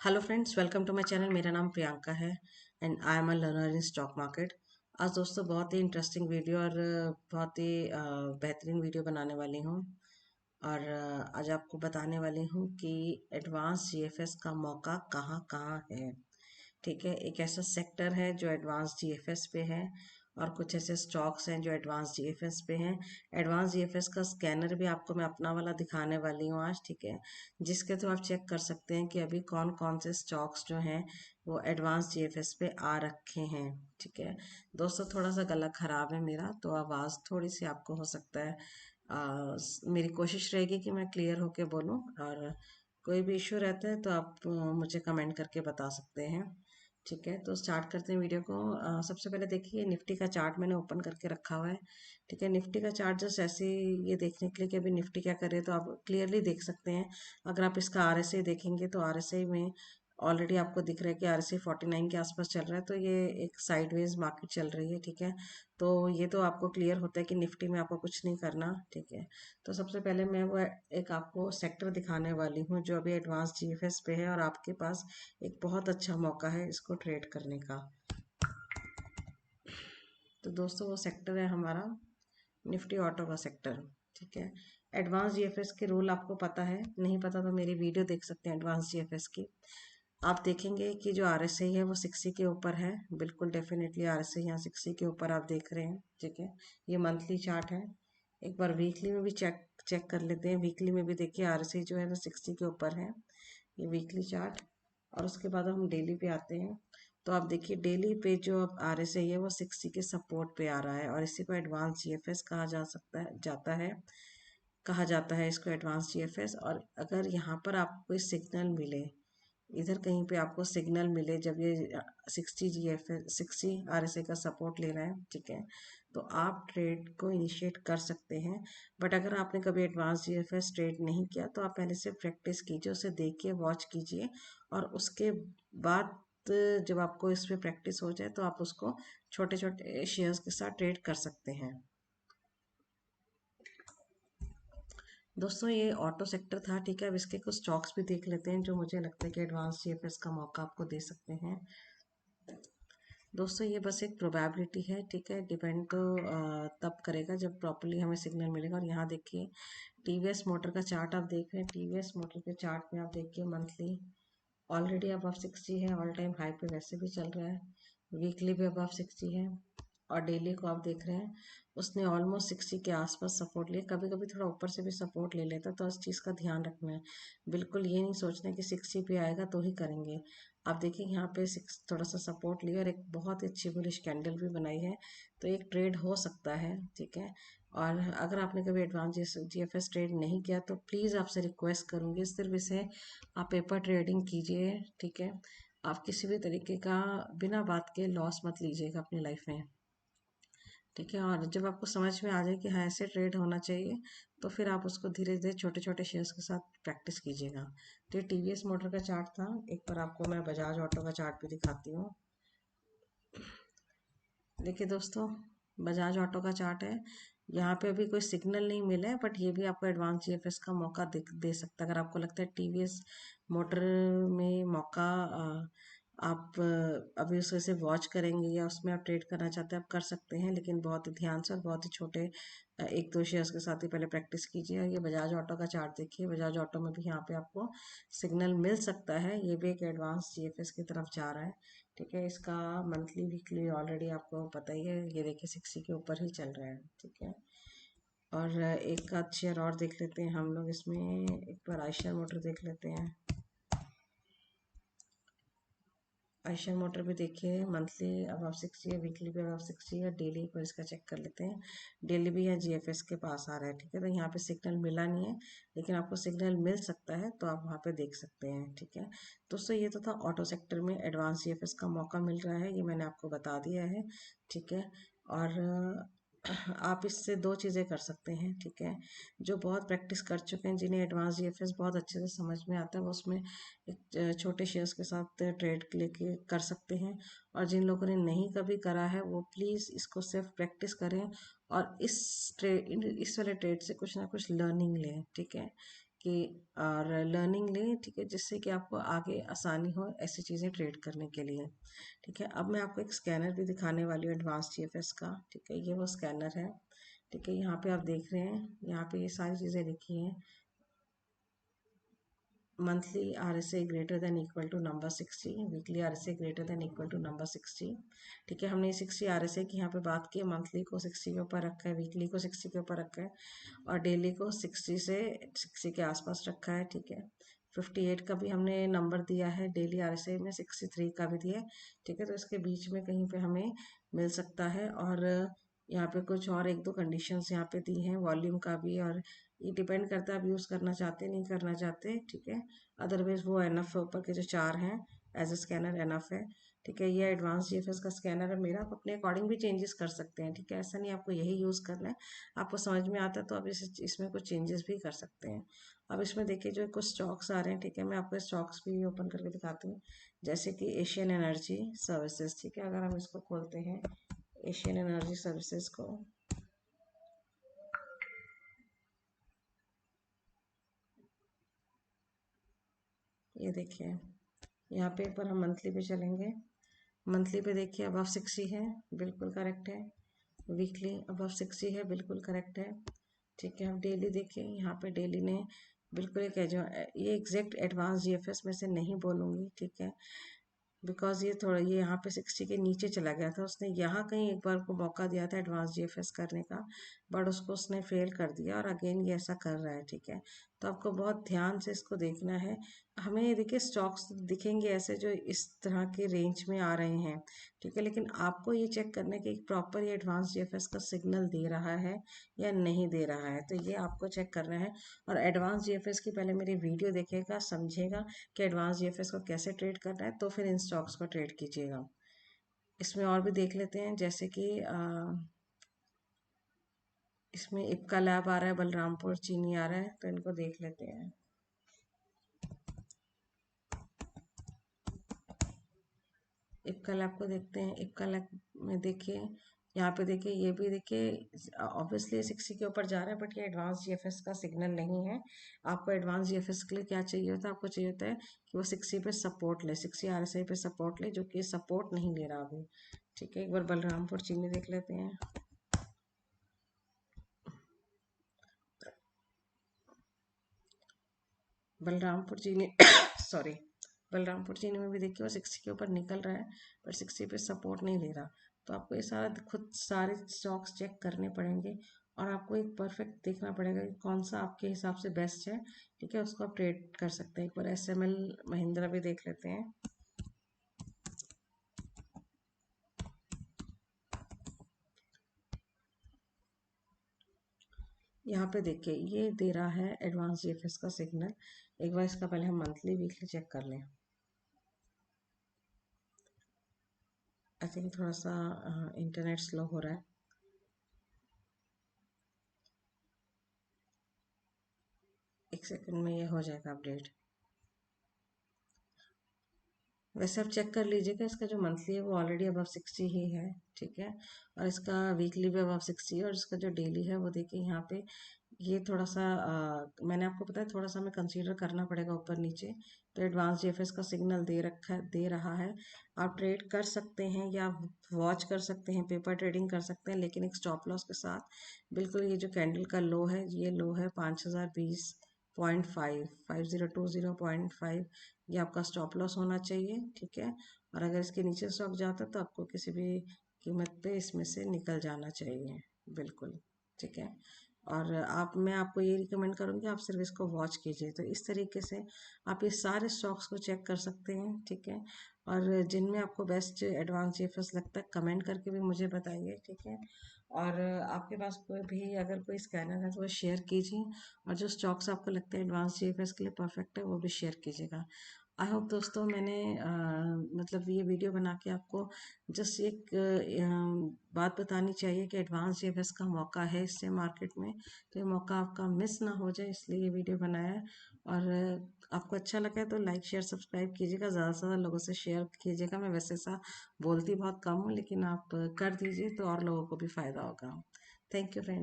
Hello friends, welcome to my channel. मेरा नाम प्रियंका है and I am a learner in stock market. आज दोस्तों बहुत ही इंटरेस्टिंग वीडियो और बहुत ही बेहतरीन वीडियो बनाने वाली हूँ। और आज आपको बताने वाली हूँ कि एडवांस जीएफएस का मौका कहाँ कहाँ है। ठीक है, एक ऐसा सेक्टर है जो एडवांस जीएफएस पे है और कुछ ऐसे स्टॉक्स हैं जो एडवांस जीएफएस पे हैं। एडवांस जीएफएस का स्कैनर भी आपको मैं अपना वाला दिखाने वाली हूँ आज। ठीक है, जिसके थ्रू आप चेक कर सकते हैं कि अभी कौन कौन से स्टॉक्स जो हैं वो एडवांस जीएफएस पे आ रखे हैं। ठीक है दोस्तों, थोड़ा सा गला खराब है मेरा, तो आवाज़ थोड़ी सी आपको हो सकता है मेरी कोशिश रहेगी कि मैं क्लियर होके बोलूं। और कोई भी इश्यू रहता है तो आप मुझे कमेंट करके बता सकते हैं। ठीक है, तो स्टार्ट करते हैं वीडियो को। सबसे पहले देखिए, निफ्टी का चार्ट मैंने ओपन करके रखा हुआ है। ठीक है, निफ्टी का चार्ट जस्ट ऐसे ही ये देखने के लिए कि अभी निफ्टी क्या कर रही है तो आप क्लियरली देख सकते हैं। अगर आप इसका आरएसआई देखेंगे तो आरएसआई में ऑलरेडी आपको दिख रहा है कि आरएसआई 49 के आसपास चल रहा है, तो ये एक साइडवेज मार्केट चल रही है। ठीक है, तो ये तो आपको क्लियर होता है कि निफ्टी में आपको कुछ नहीं करना। ठीक है, तो सबसे पहले मैं वो एक आपको सेक्टर दिखाने वाली हूँ जो अभी एडवांस जीएफएस पे है और आपके पास एक बहुत अच्छा मौका है इसको ट्रेड करने का। तो दोस्तों, वो सेक्टर है हमारा निफ्टी ऑटो का सेक्टर। ठीक है, एडवांस जीएफएस के रूल आपको पता है, नहीं पता तो मेरी वीडियो देख सकते हैं एडवांस जीएफएस की। आप देखेंगे कि जो आरएसआई है वो 60 के ऊपर है। बिल्कुल डेफिनेटली आरएसआई यहाँ 60 के ऊपर आप देख रहे हैं। ठीक है, ये मंथली चार्ट है। एक बार वीकली में भी चेक चेक कर लेते हैं। वीकली में भी देखिए आरएसआई जो है वो 60 के ऊपर है, ये वीकली चार्ट। और उसके बाद हम डेली पे आते हैं, तो आप देखिए डेली पे जो अब आरएसआई है वो 60 के सपोर्ट पे आ रहा है और इसी को एडवांस जीएफएस कहा जा सकता है जाता है कहा जाता है इसको एडवांस जीएफएस। और अगर यहाँ पर आपको कोई सिग्नल मिले, इधर कहीं पे आपको सिग्नल मिले जब ये 60 जीएफएस 60 आरएसआई का सपोर्ट ले रहा है, ठीक है, तो आप ट्रेड को इनिशिएट कर सकते हैं। बट अगर आपने कभी एडवांस जीएफएस ट्रेड नहीं किया तो आप पहले से प्रैक्टिस कीजिए, उसे देखिए, वॉच कीजिए और उसके बाद जब आपको इस पे प्रैक्टिस हो जाए तो आप उसको छोटे छोटे शेयर्स के साथ ट्रेड कर सकते हैं। दोस्तों, ये ऑटो सेक्टर था। ठीक है, अब इसके कुछ स्टॉक्स भी देख लेते हैं जो मुझे लगता है कि एडवांस जीएफएस का मौका आपको दे सकते हैं। दोस्तों, ये बस एक प्रोबेबिलिटी है। ठीक है, डिपेंड तो तब करेगा जब प्रॉपर्ली हमें सिग्नल मिलेगा। और यहाँ देखिए टीवीएस मोटर का चार्ट आप देख रहे हैं। टीवीएस मोटर के चार्ट में आप देखिए मंथली ऑलरेडी अबव 60 है, ऑल टाइम हाई पे वैसे भी चल रहा है। वीकली भी अबव 60 है और डेली को आप देख रहे हैं उसने ऑलमोस्ट 60 के आसपास सपोर्ट लिया। कभी कभी थोड़ा ऊपर से भी सपोर्ट ले लेता, तो उस चीज़ का ध्यान रखना है। बिल्कुल ये नहीं सोचना है कि 60 पे आएगा तो ही करेंगे। आप देखिए यहाँ पे थोड़ा सा सपोर्ट लिया और एक बहुत ही अच्छी बुलिश कैंडल भी बनाई है, तो एक ट्रेड हो सकता है। ठीक है, और अगर आपने कभी एडवांस जीएफएस ट्रेड नहीं किया तो प्लीज़ आपसे रिक्वेस्ट करूँगी सिर्फ इसे आप पेपर ट्रेडिंग कीजिए। ठीक है, आप किसी भी तरीके का बिना बात के लॉस मत लीजिएगा अपनी लाइफ में। ठीक है, और जब आपको समझ में आ जाए कि हाँ ऐसे ट्रेड होना चाहिए तो फिर आप उसको धीरे धीरे छोटे छोटे शेयर्स के साथ प्रैक्टिस कीजिएगा। तो ये टीवीएस मोटर का चार्ट था। एक बार आपको मैं बजाज ऑटो का चार्ट भी दिखाती हूँ। देखिए दोस्तों, बजाज ऑटो का चार्ट है। यहाँ पे अभी कोई सिग्नल नहीं मिला है, बट ये भी आपको एडवांस जीएफएस का मौका दे सकता है। अगर आपको लगता है टीवीएस मोटर में मौका आप अभी उसे से वॉच करेंगे या उसमें आप ट्रेड करना चाहते हैं, आप कर सकते हैं, लेकिन बहुत ही ध्यान से और बहुत ही छोटे एक दो शेयर्स के साथ ही पहले प्रैक्टिस कीजिए। और ये बजाज ऑटो का चार्ट देखिए, बजाज ऑटो में भी यहाँ पे आपको सिग्नल मिल सकता है। ये भी एक एडवांस जीएफएस की तरफ जा रहा है। ठीक है, इसका मंथली वीकली ऑलरेडी आपको पता ही है, ये देखिए 60 के ऊपर ही चल रहा है। ठीक है, और एक आध शेयर और देख लेते हैं हम लोग इसमें। एक बार आयशर मोटर देख लेते हैं। आयशर मोटर भी देखिए मंथली अबव 60 है, वीकली भी अबव 60 है, डेली पर इसका चेक कर लेते हैं। डेली भी यहाँ जीएफएस के पास आ रहा है। ठीक है, तो यहाँ पे सिग्नल मिला नहीं है, लेकिन आपको सिग्नल मिल सकता है तो आप वहाँ पे देख सकते हैं। ठीक है दोस्तों, ये तो था ऑटो सेक्टर में एडवांस जीएफएस का मौका मिल रहा है, ये मैंने आपको बता दिया है। ठीक है, और आप इससे दो चीज़ें कर सकते हैं। ठीक है, जो बहुत प्रैक्टिस कर चुके हैं, जिन्हें एडवांस जीएफएस बहुत अच्छे से समझ में आता है, वो उसमें एक छोटे शेयर्स के साथ ट्रेड लेके कर सकते हैं। और जिन लोगों ने नहीं कभी करा है वो प्लीज़ इसको सिर्फ प्रैक्टिस करें और इस वाले ट्रेड से कुछ ना कुछ लर्निंग लें। ठीक है, कि और लर्निंग लें, ठीक है, जिससे कि आपको आगे आसानी हो ऐसी चीज़ें ट्रेड करने के लिए। ठीक है, अब मैं आपको एक स्कैनर भी दिखाने वाली हूँ एडवांस जीएफएस का। ठीक है, ये वो स्कैनर है। ठीक है, यहाँ पे आप देख रहे हैं, यहाँ पे ये सारी चीज़ें लिखी हैं। Monthly RSA greater than equal to number 60, weekly RSA greater than equal to number 60। ठीक है, हमने 60 RSA की यहाँ पे बात की है। मंथली को 60 के ऊपर रखा है, वीकली को 60 के ऊपर रखा है और डेली को 60 से 60 के आसपास रखा है। ठीक है, 58 का भी हमने नंबर दिया है, डेली RSA में 63 का भी दिया है। ठीक है, तो इसके बीच में कहीं पे हमें मिल सकता है। और यहाँ पे कुछ और एक दो कंडीशंस यहाँ पे दी हैं वॉल्यूम का भी, और ये डिपेंड करता है आप यूज़ करना चाहते नहीं करना चाहते। ठीक है, अदरवाइज वो एनफ है, ऊपर के जो चार हैं एज ए स्कैनर एनफ है। ठीक है, ये एडवांस जीएफएस का स्कैनर है मेरा। आप अपने अकॉर्डिंग भी चेंजेस कर सकते हैं। ठीक है, ऐसा नहीं आपको यही यूज़ करना है, आपको समझ में आता है तो आप इसमें कुछ चेंजेस भी कर सकते हैं। अब इसमें देखिए जो कुछ स्टॉक्स आ रहे हैं। ठीक है, मैं आपको स्टॉक्स भी ओपन करके दिखाती हूँ, जैसे कि एशियन एनर्जी सर्विसेज। ठीक है, अगर हम इसको खोलते हैं एशियन एनर्जी सर्विसेज को, ये देखिए यहाँ पे एक बार हम मंथली पे चलेंगे। मंथली पे देखिए अबव 60 है, बिल्कुल करेक्ट है। वीकली अबव 60 है, बिल्कुल करेक्ट है। ठीक है, हम डेली देखिए, यहाँ पे डेली ने बिल्कुल एक जो ये एग्जैक्ट एडवांस जीएफएस में से नहीं बोलूँगी। ठीक है, बिकॉज ये थोड़ा ये यहाँ पे 60 के नीचे चला गया था। उसने यहाँ कहीं एक बार को मौका दिया था एडवांस जीएफएस करने का, बट उसको उसने फेल कर दिया और अगेन ये ऐसा कर रहा है। ठीक है, तो आपको बहुत ध्यान से इसको देखना है। हमें ये देखिए स्टॉक्स दिखेंगे ऐसे जो इस तरह के रेंज में आ रहे हैं। ठीक है, लेकिन आपको ये चेक करना है कि प्रॉपर ये एडवांस जीएफएस का सिग्नल दे रहा है या नहीं दे रहा है, तो ये आपको चेक करना है। और एडवांस जीएफएस की पहले मेरी वीडियो देखेगा, समझेगा कि एडवांस जीएफएस को कैसे ट्रेड करना है, तो फिर इन स्टॉक्स को ट्रेड कीजिएगा। इसमें और भी देख लेते हैं, जैसे कि इसमें इप्का लैब आ रहा है, बलरामपुर चीनी आ रहा है, तो इनको देख लेते हैं। इप्का लैब को देखते हैं। इप्का लैब में देखिए, यहाँ पे देखिए, ये भी देखिए ऑब्वियसली 60 के ऊपर जा रहा है, बट ये एडवांस जीएफएस का सिग्नल नहीं है। आपको एडवांस जीएफएस के लिए क्या चाहिए होता है, आपको चाहिए होता है कि वो 60 पे सपोर्ट ले, 60 RSI पे सपोर्ट ले, जो कि सपोर्ट नहीं ले रहा अभी। ठीक है, एक बार बलरामपुर चीनी देख लेते हैं। बलरामपुर चीनी सॉरी, बलरामपुर चीनी में भी देखिए वो 60 के ऊपर निकल रहा है, पर 60 पे सपोर्ट नहीं ले रहा। तो आपको ये सारा खुद सारे स्टॉक्स चेक करने पड़ेंगे और आपको एक परफेक्ट देखना पड़ेगा कि कौन सा आपके हिसाब से बेस्ट है। ठीक है, उसको आप ट्रेड कर सकते हैं। एक बार SML महिंद्रा भी देख लेते हैं। यहाँ पे देखिए ये दे रहा है एडवांस जीएफएस का सिग्नल। एक बार इसका पहले हम मंथली वीकली चेक कर लें। आई थिंक थोड़ा सा इंटरनेट स्लो हो रहा है। एक सेकंड में ये हो जाएगा अपडेट। वैसे आप चेक कर लीजिएगा, इसका जो मंथली है वो ऑलरेडी अबव 60 ही है। ठीक है, और इसका वीकली भी अबव 60 है, और इसका जो डेली है वो देखिए यहाँ पे ये थोड़ा सा मैंने आपको बताया थोड़ा सा हमें कंसीडर करना पड़ेगा ऊपर नीचे। तो एडवांस जीएफएस का सिग्नल दे रहा है। आप ट्रेड कर सकते हैं या वॉच कर सकते हैं, पेपर ट्रेडिंग कर सकते हैं, लेकिन एक स्टॉप लॉस के साथ। बिल्कुल ये जो कैंडल का लो है, ये लो है 5020.5, 5020.5, ये आपका स्टॉप लॉस होना चाहिए। ठीक है, और अगर इसके नीचे स्टॉक जाता है तो आपको किसी भी कीमत पे इसमें से निकल जाना चाहिए, बिल्कुल। ठीक है, और मैं आपको ये रिकमेंड करूँगी आप सिर्फ इसको वॉच कीजिए। तो इस तरीके से आप ये सारे स्टॉक्स को चेक कर सकते हैं। ठीक है, और जिनमें आपको बेस्ट एडवांस जीएफएस लगता है कमेंट करके भी मुझे बताइए। ठीक है, और आपके पास कोई भी अगर कोई स्कैनर है तो वो शेयर कीजिए, और जो स्टॉक्स आपको लगता है एडवांस जीएफएस के लिए परफेक्ट है वो भी शेयर कीजिएगा। आई होप दोस्तों मैंने मतलब ये वीडियो बना के आपको जस्ट एक बात बतानी चाहिए कि एडवांस जीएफएस का मौका है इससे मार्केट में, तो ये मौका आपका मिस ना हो जाए, इसलिए ये वीडियो बनाया है। और आपको अच्छा लगा है तो लाइक शेयर सब्सक्राइब कीजिएगा, ज़्यादा से ज़्यादा लोगों से शेयर कीजिएगा। मैं वैसे ऐसा बोलती बहुत कम हूँ, लेकिन आप कर दीजिए तो और लोगों को भी फ़ायदा होगा। Thank you friends.